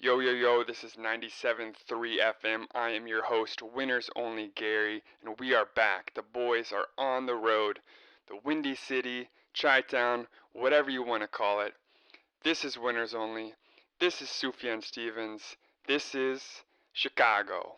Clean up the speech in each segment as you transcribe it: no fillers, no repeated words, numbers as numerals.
Yo, yo, yo, this is 97.3 FM. I am your host, Winners Only Gary, and we are back. The boys are on the road. The Windy City, Chi-Town, whatever you want to call it. This is Winners Only. This is Sufjan Stevens. This is Chicago.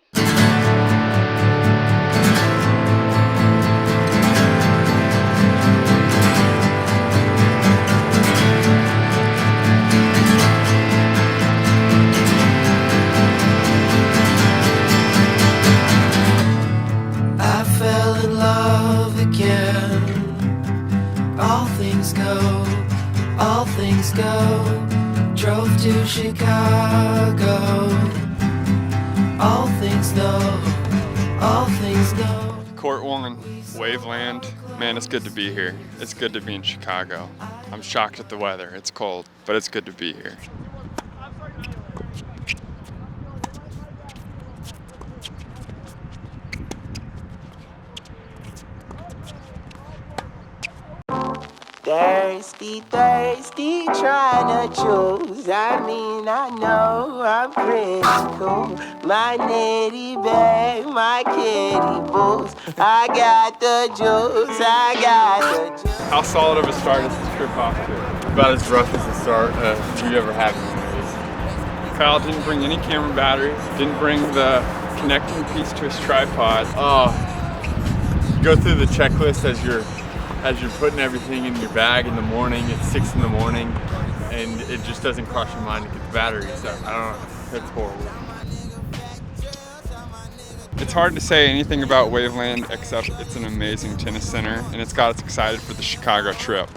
Drove to Chicago. All things know. Court 1, Waveland. Man, it's good to be here. It's good to be in Chicago. I'm shocked at the weather. It's cold, but it's good to be here. Thirsty, trying to choose. I mean, I know I'm critical. My nitty bag, my kitty boots. I got the juice. How solid of a start is this trip off to? About as rough as a start you'd ever have in the movies. Kyle didn't bring any camera batteries, didn't bring the connecting piece to his tripod. You go through the checklist as you're putting everything in your bag in the morning. It's 6 in the morning, and it just doesn't cross your mind to get the batteries. So I don't know. It's horrible. It's hard to say anything about Waveland except it's an amazing tennis center, and it's got us excited for the Chicago trip.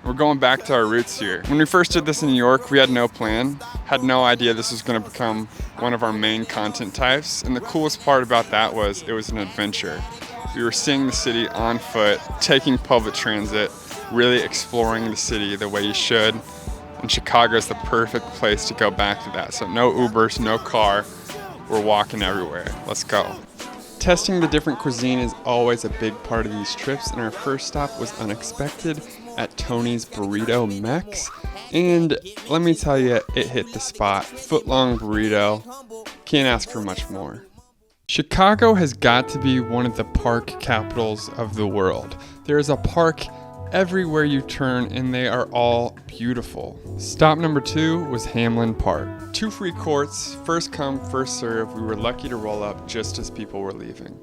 We're going back to our roots here. When we first did this in New York, we had no plan, had no idea this was going to become one of our main content types, and the coolest part about that was it was an adventure. We were seeing the city on foot, taking public transit, really exploring the city the way you should. And Chicago is the perfect place to go back to that. So no Ubers, no car, we're walking everywhere. Let's go. Testing the different cuisine is always a big part of these trips, and our first stop was unexpected at Tony's Burrito Mex. And let me tell you, it hit the spot. Foot-long burrito, can't ask for much more. Chicago has got to be one of the park capitals of the world. There is a park everywhere you turn, and they are all beautiful. Stop number 2 was Hamlin Park. 2 free courts, first come, first serve. We were lucky to roll up just as people were leaving.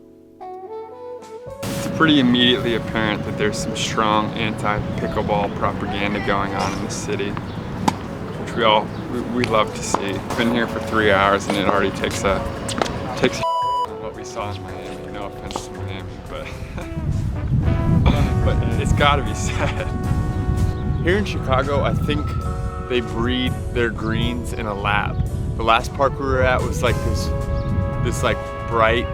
It's pretty immediately apparent that there's some strong anti-pickleball propaganda going on in the city, which we love to see. Been here for 3 hours, and it already takes a what we saw in Miami. No offense to Miami, but it's gotta be said. Here in Chicago, I think they breed their greens in a lab. The last park we were at was like this like bright,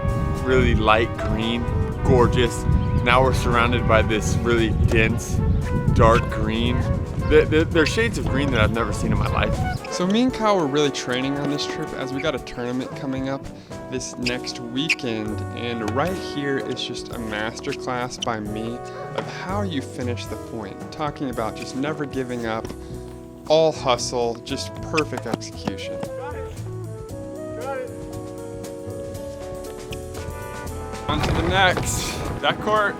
really light green, gorgeous. Now we're surrounded by this really dense, dark green. They're shades of green that I've never seen in my life. So me and Kyle were really training on this trip as we got a tournament coming up this next weekend, and right here is just a masterclass by me of how you finish the point. Talking about just never giving up, all hustle, just perfect execution. On to the next. That court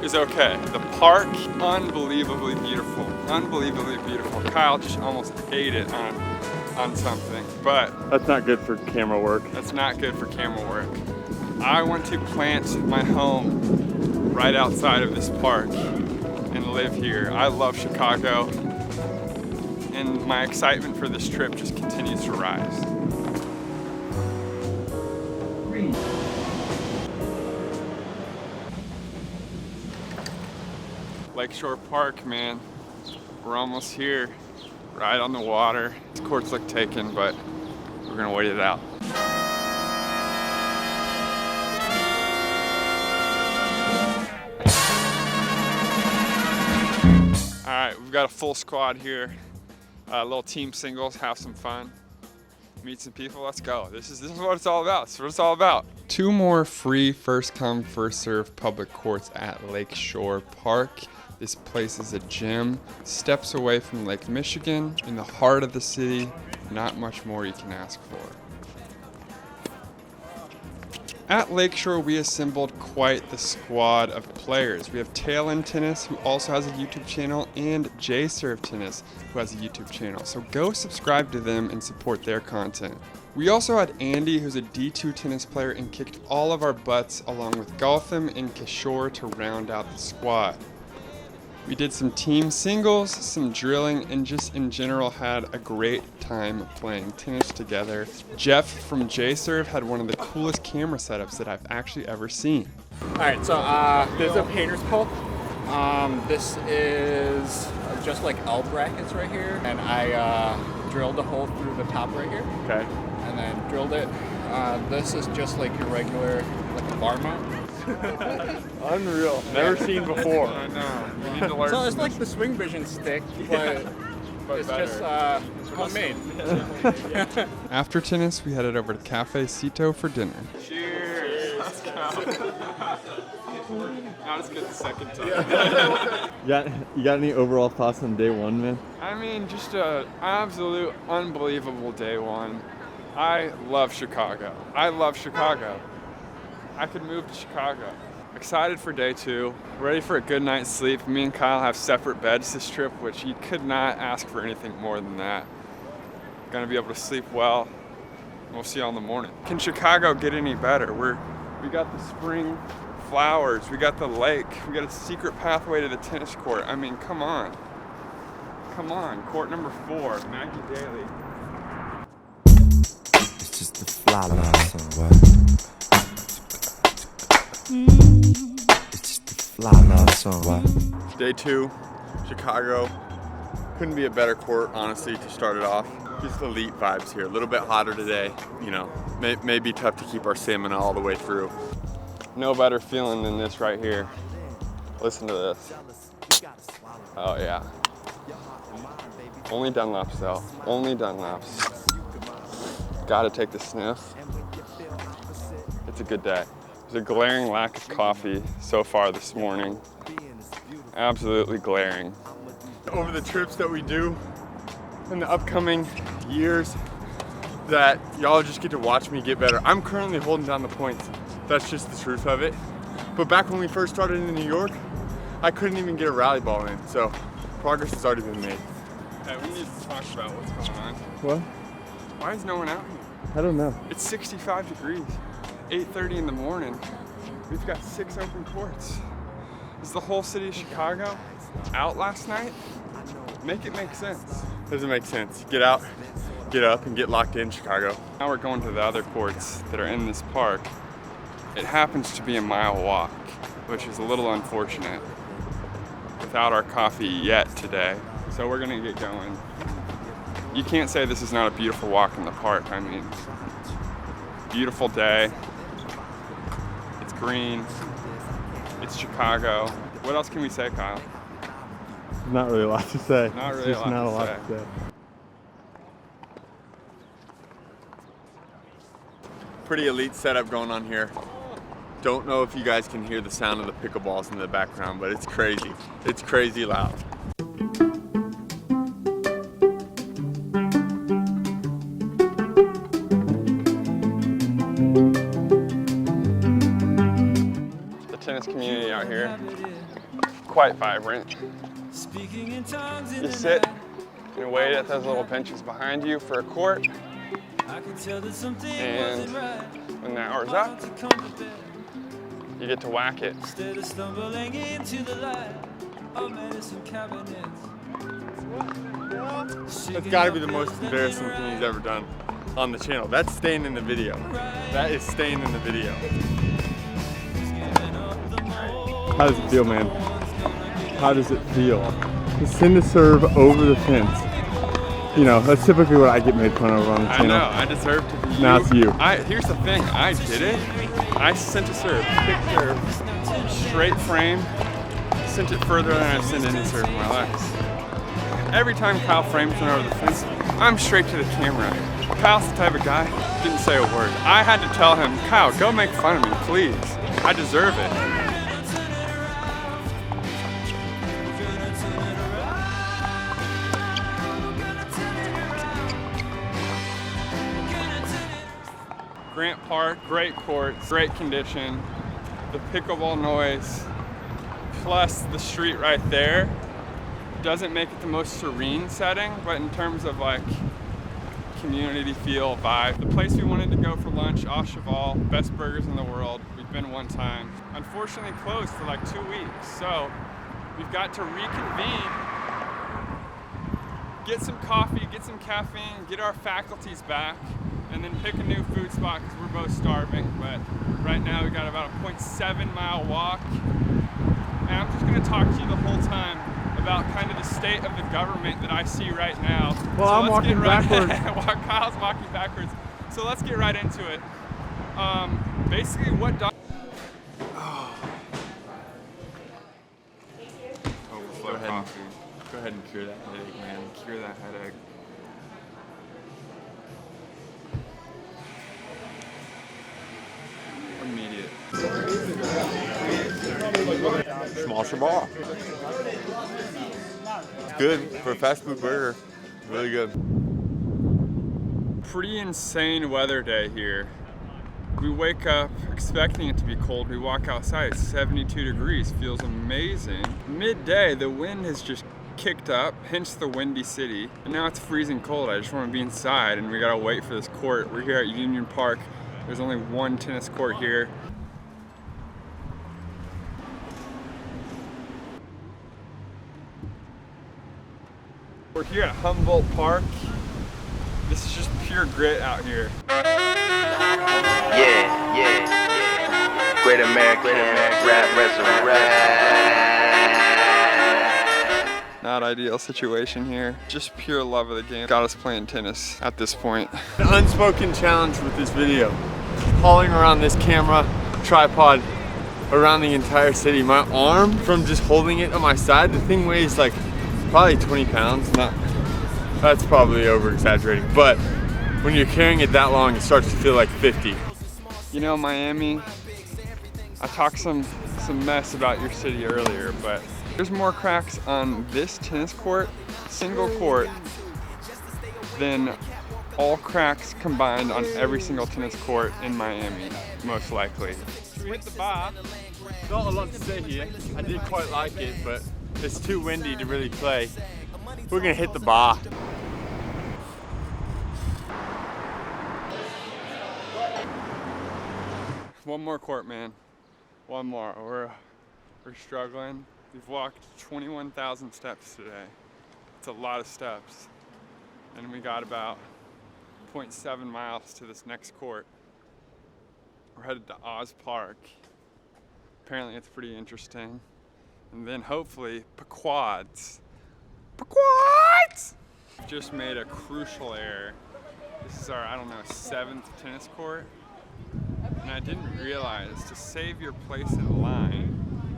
is okay. The park, unbelievably beautiful. Unbelievably beautiful. Kyle just almost ate it on something, but That's not good for camera work. that's not good for camera work. I want to plant my home right outside of this park and live here. I love Chicago, and my excitement for this trip just continues to rise. Lakeshore Park, man. We're almost here, right on the water. This courts look taken, but we're gonna wait it out. All right, we've got a full squad here. Little team singles, have some fun, meet some people. Let's go. This is what it's all about. This is what it's all about. 2 more free first come, first serve public courts at Lakeshore Park. This place is a gem, steps away from Lake Michigan, in the heart of the city. Not much more you can ask for. At Lakeshore, we assembled quite the squad of players. We have Tailend Tennis, who also has a YouTube channel, and J-Serve Tennis, who has a YouTube channel. So go subscribe to them and support their content. We also had Andy, who's a D2 tennis player and kicked all of our butts, along with Gautam and Kishore to round out the squad. We did some team singles, some drilling, and just in general had a great time playing tennis together. Jeff from J-Serve had one of the coolest camera setups that I've actually ever seen. Alright, so there's a painter's pole. This is just like L brackets right here, and I drilled a hole through the top right here. Okay. And then drilled it. This is just like your regular, like a bar mount. Unreal. Never seen before. I know. We need to learn. So it's like the Swing Vision stick, but it's better. just homemade. After tennis, we headed over to Cafe Cito for dinner. Cheers! Let's go. Not as good the second time. You got any overall thoughts on day one, man? I mean, just an absolute unbelievable day one. I love Chicago. I love Chicago. I could move to Chicago. Excited for day two. Ready for a good night's sleep. Me and Kyle have separate beds this trip, which you could not ask for anything more than that. Gonna be able to sleep well. We'll see you in the morning. Can Chicago get any better? We got the spring flowers. We got the lake. We got a secret pathway to the tennis court. I mean, come on. Come on. Court number 4, Maggie Daly. It's just the fly line, son. What? It's just the fly line, son. What? Day 2, Chicago. Couldn't be a better court, honestly, to start it off. Just elite vibes here. A little bit hotter today. You know, may be tough to keep our stamina all the way through. No better feeling than this right here. Listen to this. Oh yeah. Only Dunlops though. Only Dunlops. Gotta take the sniff. It's a good day. There's a glaring lack of coffee so far this morning. Absolutely glaring. Over the trips that we do in the upcoming years, that y'all just get to watch me get better. I'm currently holding down the points. That's just the truth of it. But back when we first started in New York, I couldn't even get a rally ball in. So progress has already been made. Hey, we need to talk about what's going on. What? Why is no one out here? I don't know. It's 65 degrees, 8:30 in the morning. We've got 6 open courts. Is the whole city of Chicago out last night? Make it make sense. Doesn't make sense. Get out, get up, and get locked in, Chicago. Now we're going to the other courts that are in this park. It happens to be a mile walk, which is a little unfortunate without our coffee yet today. So we're gonna get going. You can't say this is not a beautiful walk in the park. I mean, beautiful day. It's green. It's Chicago. What else can we say, Kyle? Not really a lot to say. Not really It's just a lot not to a lot say. to say. Pretty elite setup going on here. Don't know if you guys can hear the sound of the pickleballs in the background, but it's crazy. It's crazy loud. The tennis community out here, quite vibrant. You sit and wait at those little benches behind you for a court, and when the hour's up, you get to whack it. That's gotta be the most embarrassing thing he's ever done on the channel. That's staying in the video. That is staying in the video. How does it feel, man? How does it feel? To send a serve over the fence. You know, that's typically what I get made fun of on the I channel. know, I deserve to be you. Now it's you. Here's the thing, I did it. I sent a serve, quick serve, straight frame, sent it further than I've sent any serve in my life. Every time Kyle frames one over the fence, I'm straight to the camera. Kyle's the type of guy, didn't say a word. I had to tell him, Kyle, go make fun of me, please. I deserve it. Grant Park, great courts, great condition. The pickleball noise, plus the street right there, doesn't make it the most serene setting, but in terms of like community feel, vibe. The place we wanted to go for lunch, Au Cheval, best burgers in the world. We've been one time. Unfortunately closed for like 2 weeks, so we've got to reconvene, get some coffee, get some caffeine, get our faculties back, and then pick a new food spot because we're both starving. But right now we got about a 0.7 mile walk. And I'm just gonna talk to you the whole time about kind of the state of the government that I see right now. Well, so I'm walking backwards. Kyle's walking backwards. So let's get right into it. Basically what Overflow coffee. Go ahead and cure that headache, man. Cure that headache. Immediate. Small shabar. Good for a fast food burger. Really good. Pretty insane weather day here. We wake up expecting it to be cold. We walk outside, it's 72 degrees, feels amazing. Midday, the wind has just kicked up, hence the windy city. And now it's freezing cold. I just want to be inside and we gotta wait for this court. We're here at Union Park. There's only one tennis court here. We're here at Humboldt Park. This is just pure grit out here. Yeah. Great American rap resurrect. Not ideal situation here. Just pure love of the game. Got us playing tennis at this point. An unspoken challenge with this video. Hauling around this camera tripod around the entire city. My arm, from just holding it on my side, the thing weighs like probably 20 pounds. That's probably over exaggerating, but when you're carrying it that long, it starts to feel like 50. You know, Miami, I talked some mess about your city earlier, but there's more cracks on this tennis court, single court, than all cracks combined on every single tennis court in Miami, most likely. Should we hit the bar? Not a lot to say here. I did quite like it, but it's too windy to really play. We're gonna hit the bar. One more court, man. One more. We're struggling. We've walked 21,000 steps today. It's a lot of steps. And we got about 0.7 miles to this next court. We're headed to Oz Park. Apparently it's pretty interesting. And then hopefully Pequods. Pequods! Just made a crucial error. This is our, I don't know, 7th tennis court. And I didn't realize to save your place in line,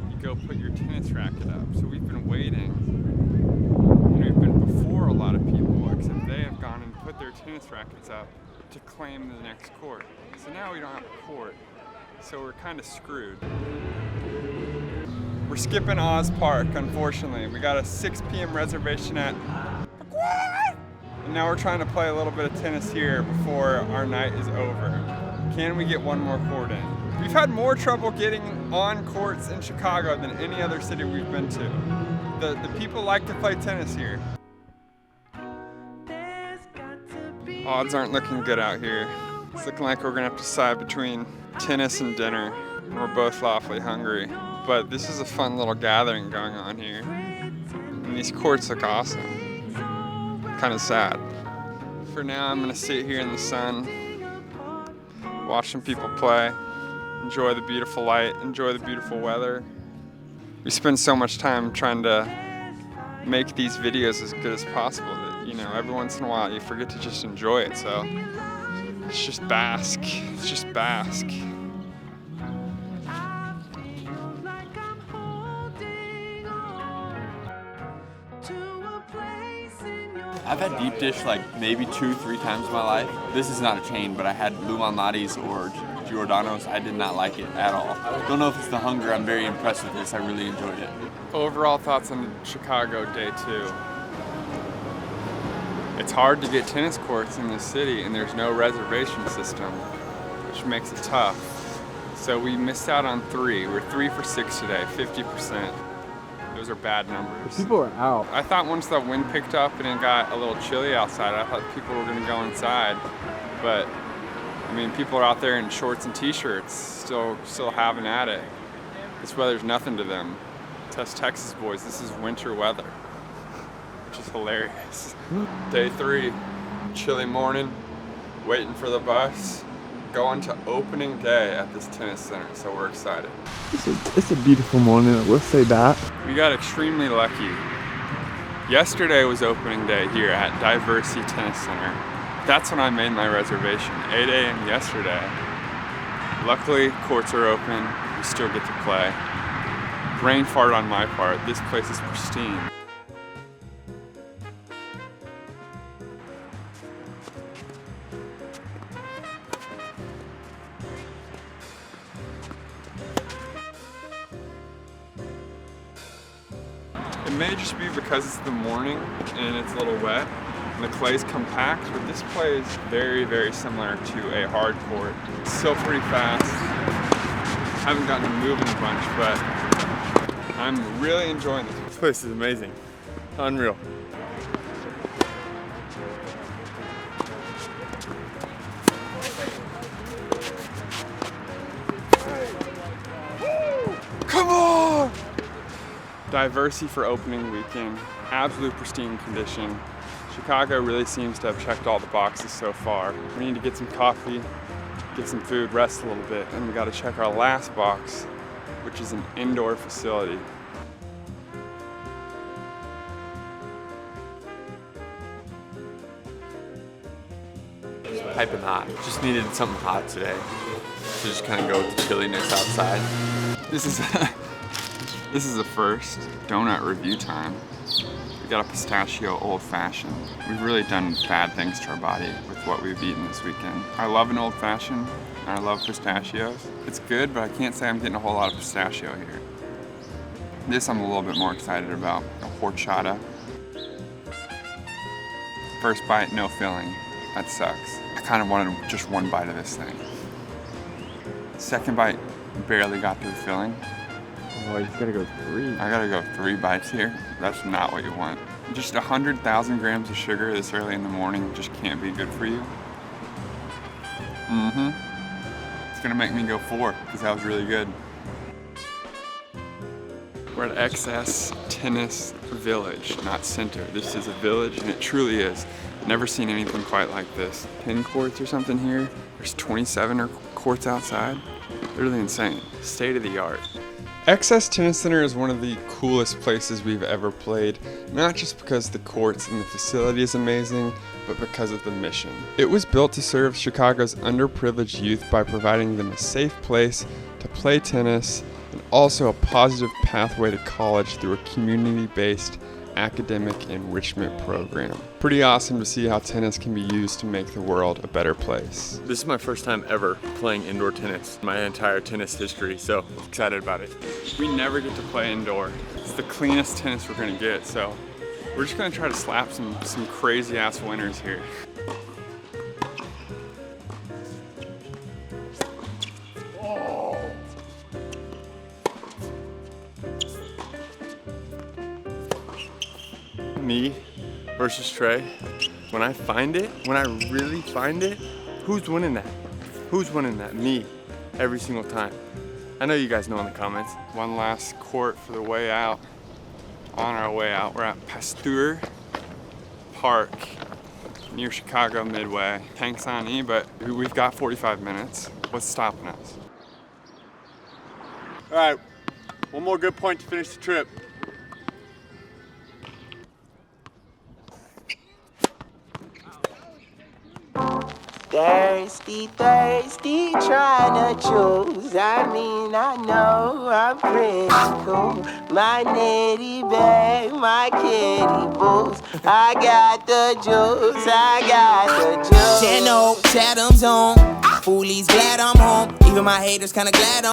you go put your tennis racket up. So we've been waiting. And we've been before a lot of people, except they have gone and put their tennis rackets up to claim the next court. So now we don't have a court. So we're kind of screwed. We're skipping Oz Park, unfortunately. We got a 6 p.m. reservation at and now we're trying to play a little bit of tennis here before our night is over. Can we get one more court in? We've had more trouble getting on courts in Chicago than any other city we've been to. The people like to play tennis here. Odds aren't looking good out here. It's looking like we're gonna have to decide between tennis and dinner. We're both awfully hungry. But this is a fun little gathering going on here. And these courts look awesome. Kind of sad. For now, I'm gonna sit here in the sun, watch some people play, enjoy the beautiful light, enjoy the beautiful weather. We spend so much time trying to make these videos as good as possible that, you know, every once in a while you forget to just enjoy it. So it's just bask. It's just bask. I've had deep dish like maybe 2-3 times in my life. This is not a chain, but I had Lou Malnati's or Giordano's. I did not like it at all. Don't know if it's the hunger. I'm very impressed with this. I really enjoyed it. Overall thoughts on Chicago day 2. It's hard to get tennis courts in this city and there's no reservation system. which makes it tough. So we missed out on 3. We're 3 for 6 today, 50%. Those are bad numbers. People are out. I thought once the wind picked up and it got a little chilly outside, I thought people were gonna go inside. But I mean, people are out there in shorts and t-shirts, still having at it. This weather's nothing to them. Test Texas boys, this is winter weather, which is hilarious. Day 3, chilly morning, waiting for the bus, going to opening day at this tennis center, so we're excited. It's a beautiful morning, I will say that. We got extremely lucky. Yesterday was opening day here at Diversity Tennis Center. That's when I made my reservation, 8 a.m. yesterday. Luckily, courts are open, we still get to play. Brain fart on my part, this place is pristine. It may just be because it's the morning and it's a little wet and the clay's compact, but this play is very, very similar to a hard court. It's still pretty fast. Haven't gotten to move in a bunch, but I'm really enjoying this. This place is amazing. Unreal. Come on! Diversity for opening weekend, absolute pristine condition. Chicago really seems to have checked all the boxes so far. We need to get some coffee, get some food, rest a little bit, and we gotta check our last box, which is an indoor facility. Piping hot. Just needed something hot today to just kind of go with the chilliness outside. This is a first donut review time. We got a pistachio old fashioned. We've really done bad things to our body with what we've eaten this weekend. I love an old fashioned, and I love pistachios. It's good, but I can't say I'm getting a whole lot of pistachio here. This I'm a little bit more excited about, a horchata. First bite, no filling. That sucks. I kind of wanted just one bite of this thing. Second bite, barely got to the filling. Oh, you gotta go 3. I gotta go 3 bites here. That's not what you want. Just 100,000 grams of sugar this early in the morning just can't be good for you. It's gonna make me go 4 because that was really good. We're at XS Tennis Village, not center. This is a village and it truly is. Never seen anything quite like this. 10 courts or something here. There's 27 courts outside. Literally insane. State of the art. XS Tennis Center is one of the coolest places we've ever played, not just because the courts and the facility is amazing, but because of the mission. It was built to serve Chicago's underprivileged youth by providing them a safe place to play tennis and also a positive pathway to college through a community-based academic enrichment program. Pretty awesome to see how tennis can be used to make the world a better place. This is my first time ever playing indoor tennis, my entire tennis history, so excited about it. We never get to play indoor. It's the cleanest tennis we're gonna get, so we're just gonna try to slap some crazy ass winners here. Me versus Trey. When I really find it, who's winning that? Who's winning that? Me, every single time. I know you guys know in the comments. One last court for the way out. On our way out, we're at Pasteur Park near Chicago Midway. Tank's on E, but we've got 45 minutes. What's stopping us? All right, one more good point to finish the trip. Thirsty, thirsty, trying to choose. I mean, I know I'm pretty cool. My nitty bag, my kitty boots. I got the juice, I got the juice. 10-0, Chatham's on. Foolies glad I'm home. Even my haters kinda glad I'm